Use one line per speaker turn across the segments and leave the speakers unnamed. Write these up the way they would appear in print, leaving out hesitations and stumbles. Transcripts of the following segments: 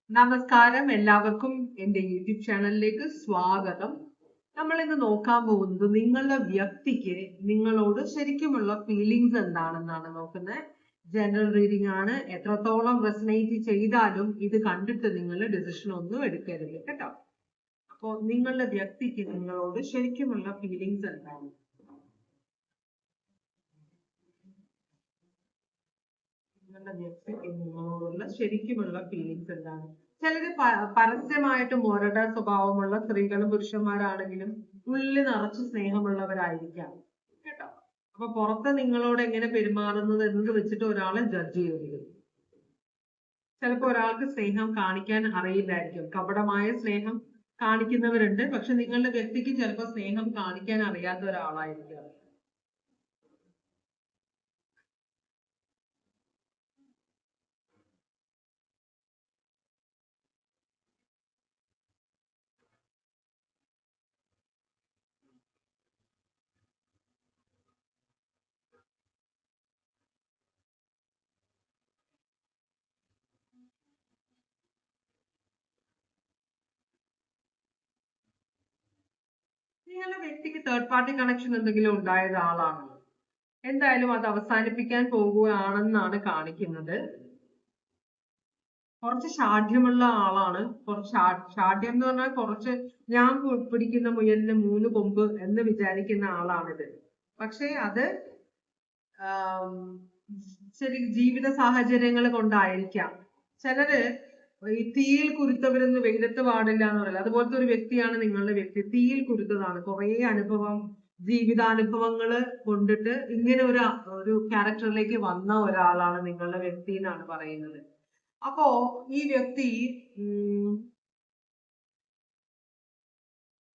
നമസ്കാരം, എല്ലാവർക്കും എൻ്റെ യൂട്യൂബ് ചാനലിലേക്ക് സ്വാഗതം. നമ്മൾ ഇന്ന് നോക്കാൻ പോകുന്നത് നിങ്ങളുടെ വ്യക്തിക്ക് നിങ്ങളോട് ശരിക്കുമുള്ള ഫീലിങ്സ് എന്താണെന്നാണ് നോക്കുന്നത്. ജനറൽ റീഡിംഗ് ആണ്. എത്രത്തോളം റെസനേറ്റ് ചെയ്താലും ഇത് കണ്ടിട്ട് നിങ്ങൾ ഡിസിഷൻ ഒന്നും എടുക്കരുത് കേട്ടോ. അപ്പോൾ നിങ്ങളുടെ വ്യക്തിക്ക് നിങ്ങളോട് ശരിക്കുമുള്ള ഫീലിങ്സ് എന്താണ്? നിങ്ങളുടെ വ്യക്തിക്ക് നിങ്ങളോടുള്ള ശരിക്കുമുള്ള ഫീലിങ്സ് എന്താണ്? ചിലര് പരസ്യമായിട്ട് മോരട സ്വഭാവമുള്ള സ്ത്രീകളും പുരുഷന്മാരാണെങ്കിലും ഉള്ളിൽ നിറച്ച് സ്നേഹമുള്ളവരായിരിക്കാം കേട്ടോ. അപ്പൊ പുറത്ത് നിങ്ങളോട് എങ്ങനെ പെരുമാറുന്നത് എന്നത് വെച്ചിട്ട് ഒരാളെ ജഡ്ജ് ചെയ്യരുത്. ചിലപ്പോൾ ഒരാൾക്ക് സ്നേഹം കാണിക്കാൻ അറിയില്ലായിരിക്കും. കപടമായ സ്നേഹം കാണിക്കുന്നവരുണ്ട്. പക്ഷെ നിങ്ങളുടെ വ്യക്തിക്ക് ചിലപ്പോൾ സ്നേഹം കാണിക്കാൻ അറിയാത്ത ഒരാളായിരിക്കും. നിങ്ങളുടെ വ്യക്തിക്ക് തേർഡ് പാർട്ടി കണക്ഷൻ എന്തെങ്കിലും ഉണ്ടായത് ആളാണോ? എന്തായാലും അത് അവസാനിപ്പിക്കാൻ പോകുകയാണെന്നാണ് കാണിക്കുന്നത്. കുറച്ച് ഷാഠ്യമുള്ള ആളാണ്. കുറച്ച് ഷാഠ്യം എന്ന് പറഞ്ഞാൽ കുറച്ച് ഞാൻ പിടിക്കുന്ന മുയലിന് 3 കൊമ്പ് എന്ന് വിചാരിക്കുന്ന ആളാണിത്. പക്ഷെ അത് ശരി ജീവിത സാഹചര്യങ്ങൾ കൊണ്ടായിരിക്കാം. ചിലര് ഈ തീയിൽ കുരുത്തവരൊന്നും വെയിലത്ത് പാടില്ല എന്ന് പറയില്ല. അതുപോലത്തെ ഒരു വ്യക്തിയാണ് നിങ്ങളുടെ വ്യക്തി. തീയിൽ കുരുത്തതാണ്. കുറെ അനുഭവം, ജീവിതാനുഭവങ്ങള് കൊണ്ടിട്ട് ഇങ്ങനെ ഒരു ക്യാരക്ടറിലേക്ക് വന്ന ഒരാളാണ് നിങ്ങളുടെ വ്യക്തി എന്നാണ് പറയുന്നത്. അപ്പോ ഈ വ്യക്തി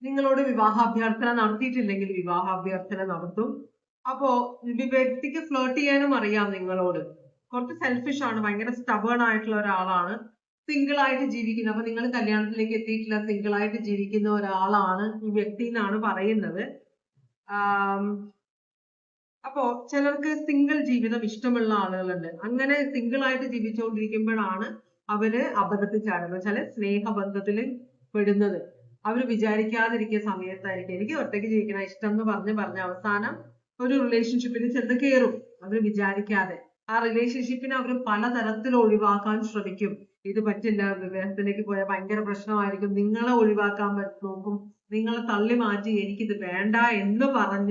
നിങ്ങളോട് വിവാഹാഭ്യർത്ഥന നടത്തിയിട്ടില്ലെങ്കിൽ വിവാഹാഭ്യർത്ഥന നടത്തും. അപ്പോ വ്യക്തിക്ക് ഫ്ലേർട്ട് ചെയ്യാനും അറിയാം നിങ്ങളോട്. കുറച്ച് സെൽഫിഷ് ആണ്, ഭയങ്കര സ്റ്റബേൺ ആയിട്ടുള്ള ഒരാളാണ്. സിംഗിൾ ആയിട്ട് ജീവിക്കുന്നത്. അപ്പൊ നിങ്ങൾ കല്യാണത്തിലേക്ക് എത്തിയിട്ടില്ല, സിംഗിൾ ആയിട്ട് ജീവിക്കുന്ന ഒരാളാണ് ഈ വ്യക്തി എന്നാണ് പറയുന്നത്. അപ്പോ ചിലർക്ക് സിംഗിൾ ജീവിതം ഇഷ്ടമുള്ള ആളുകളുണ്ട്. അങ്ങനെ സിംഗിൾ ആയിട്ട് ജീവിച്ചുകൊണ്ടിരിക്കുമ്പോഴാണ് അവര് അബദ്ധത്തിൽ ചാടുന്നത്. ചില സ്നേഹബന്ധത്തിൽ പെടുന്നത് അവര് വിചാരിക്കാതിരിക്കുന്ന സമയത്തായിരിക്കും. എനിക്ക് ഒറ്റയ്ക്ക് ജീവിക്കണ ഇഷ്ടം എന്ന് പറഞ്ഞ് അവസാനം ഒരു റിലേഷൻഷിപ്പിൽ ചെന്ന് കയറും. അവര് വിചാരിക്കാതെ ആ റിലേഷൻഷിപ്പിനെ അവർ പലതരത്തിൽ ഒഴിവാക്കാൻ ശ്രമിക്കും. ഇത് പറ്റില്ല, വിവാഹത്തിലേക്ക് പോയാൽ ഭയങ്കര പ്രശ്നമായിരിക്കും, നിങ്ങളെ ഒഴിവാക്കാൻ നോക്കും, നിങ്ങളെ തള്ളി മാറ്റി എനിക്കിത് വേണ്ട എന്ന് പറഞ്ഞ്